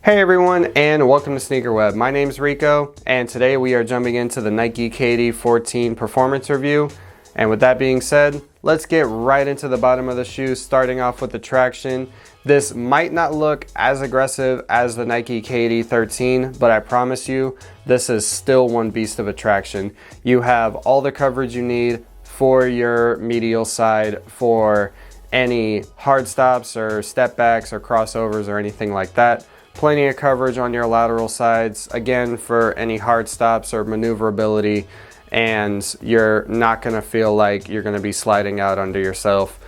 Hey everyone, and welcome to SneakerWeb. My name's Rico, and today we are jumping into the Nike KD14 performance review. And with that being said, let's get right into the bottom of the shoe, starting off with the traction. This might not look as aggressive as the Nike KD13, but I promise you, this is still one beast of a traction. You have all the coverage you need for your medial side, for any hard stops or step backs or crossovers or anything like that. Plenty of coverage on your lateral sides, again, for any hard stops or maneuverability, and you're not gonna feel like you're gonna be sliding out under yourself.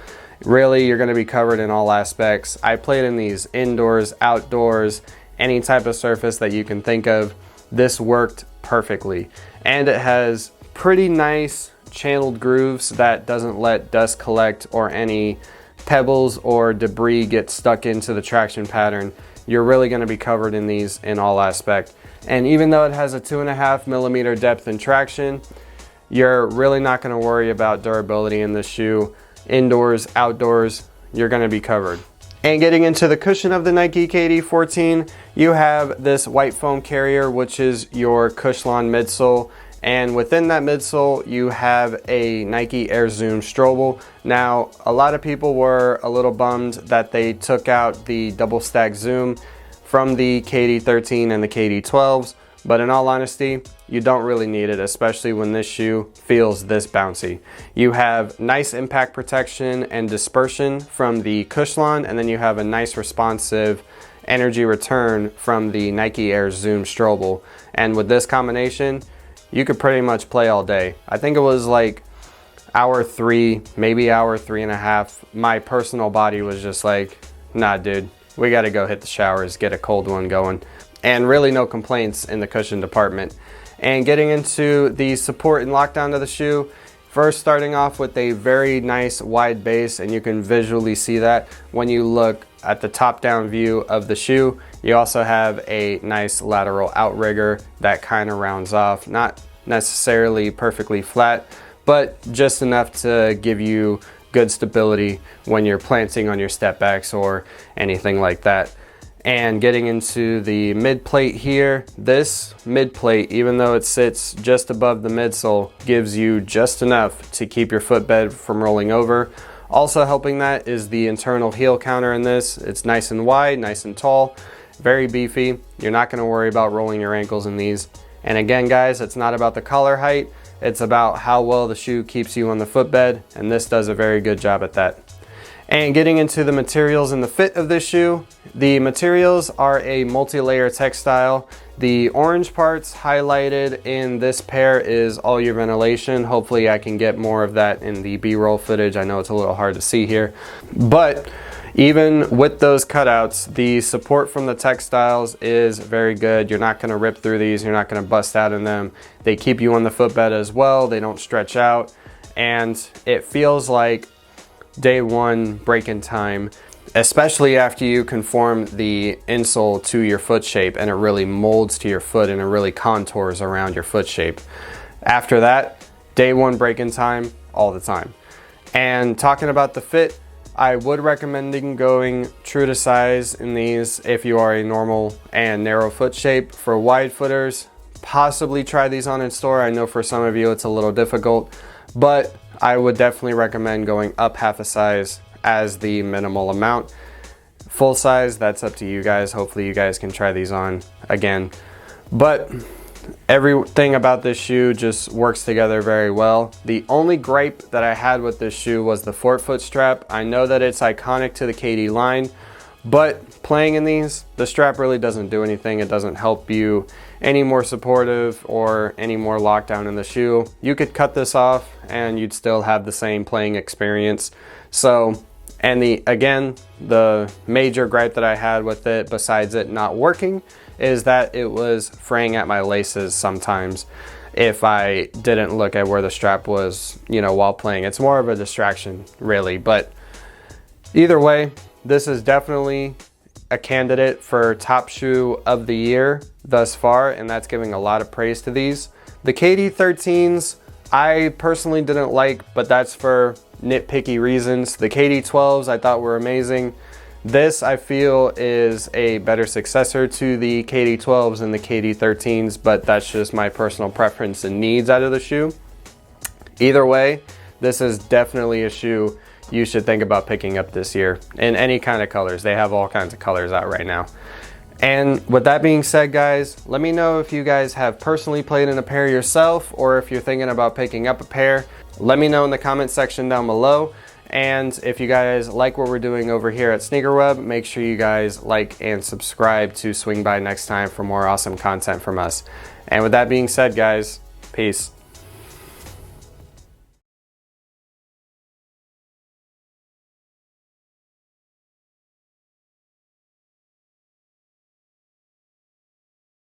Really, you're gonna be covered in all aspects. I played in these indoors, outdoors, any type of surface that you can think of. This worked perfectly. And it has pretty nice channeled grooves that doesn't let dust collect or any pebbles or debris get stuck into the traction pattern. You're really going to be covered in these in all aspects. And even though it has a 2.5 millimeter depth in traction, you're really not going to worry about durability in this shoe. Indoors, outdoors, you're going to be covered. And getting into the cushion of the Nike KD14, you have this white foam carrier, which is your Cushlon midsole. And within that midsole, you have a Nike Air Zoom Strobel. Now, a lot of people were a little bummed that they took out the double stack zoom from the KD13 and the KD12s, but in all honesty, you don't really need it, especially when this shoe feels this bouncy. You have nice impact protection and dispersion from the Cushlon, and then you have a nice responsive energy return from the Nike Air Zoom Strobel. And with this combination, you could pretty much play all day. I think it was like hour 3, maybe hour 3.5. My personal body was just like, nah dude, we gotta go hit the showers, get a cold one going. And really no complaints in the cushion department. And getting into the support and lockdown of the shoe, first starting off with a very nice wide base, and you can visually see that when you look at the top-down view of the shoe. You also have a nice lateral outrigger that kind of rounds off, not necessarily perfectly flat, but just enough to give you good stability when you're planting on your step backs or anything like that. And getting into the mid plate here, this mid plate, even though it sits just above the midsole, gives you just enough to keep your footbed from rolling over. Also helping that is the internal heel counter in this. It's nice and wide, nice and tall, very beefy. You're not going to worry about rolling your ankles in these. And again, guys, it's not about the collar height, it's about how well the shoe keeps you on the footbed, and this does a very good job at that. And getting into the materials and the fit of this shoe, the materials are a multi-layer textile. The orange parts highlighted in this pair is all your ventilation. Hopefully I can get more of that in the B-roll footage. I know it's a little hard to see here. But even with those cutouts, the support from the textiles is very good. You're not going to rip through these. You're not going to bust out in them. They keep you on the footbed as well. They don't stretch out. And it feels like day one break-in time, especially after you conform the insole to your foot shape and it really molds to your foot and it really contours around your foot shape. After that, day one break-in time all the time. And talking about the fit, I would recommend going true to size in these if you are a normal and narrow foot shape. For wide footers, possibly try these on in store. I know for some of you it's a little difficult, but I would definitely recommend going up half a size as the minimal amount. Full size, that's up to you guys. Hopefully you guys can try these on again. But everything about this shoe just works together very well. The only gripe that I had with this shoe was the forefoot strap. I know that it's iconic to the KD line, but playing in these, the strap really doesn't do anything. It doesn't help you any more supportive or any more lockdown in the shoe. You could cut this off and you'd still have the same playing experience. So, and again, the major gripe that I had with it, besides it not working, is that it was fraying at my laces sometimes if I didn't look at where the strap was, you know, while playing. It's more of a distraction, really. But either way, this is definitely a candidate for top shoe of the year thus far, and that's giving a lot of praise to these. The KD13s, I personally didn't like, but that's for nitpicky reasons. The KD12s I thought were amazing. This, I feel, is a better successor to the KD12s and the KD13s, but that's just my personal preference and needs out of the shoe. Either way, this is definitely a shoe you should think about picking up this year in any kind of colors. They have all kinds of colors out right now. And with that being said, guys, let me know if you guys have personally played in a pair yourself, or if you're thinking about picking up a pair. Let me know in the comment section down below. And if you guys like what we're doing over here at SneakerWeb, make sure you guys like and subscribe to swing by next time for more awesome content from us. And with that being said, guys, peace.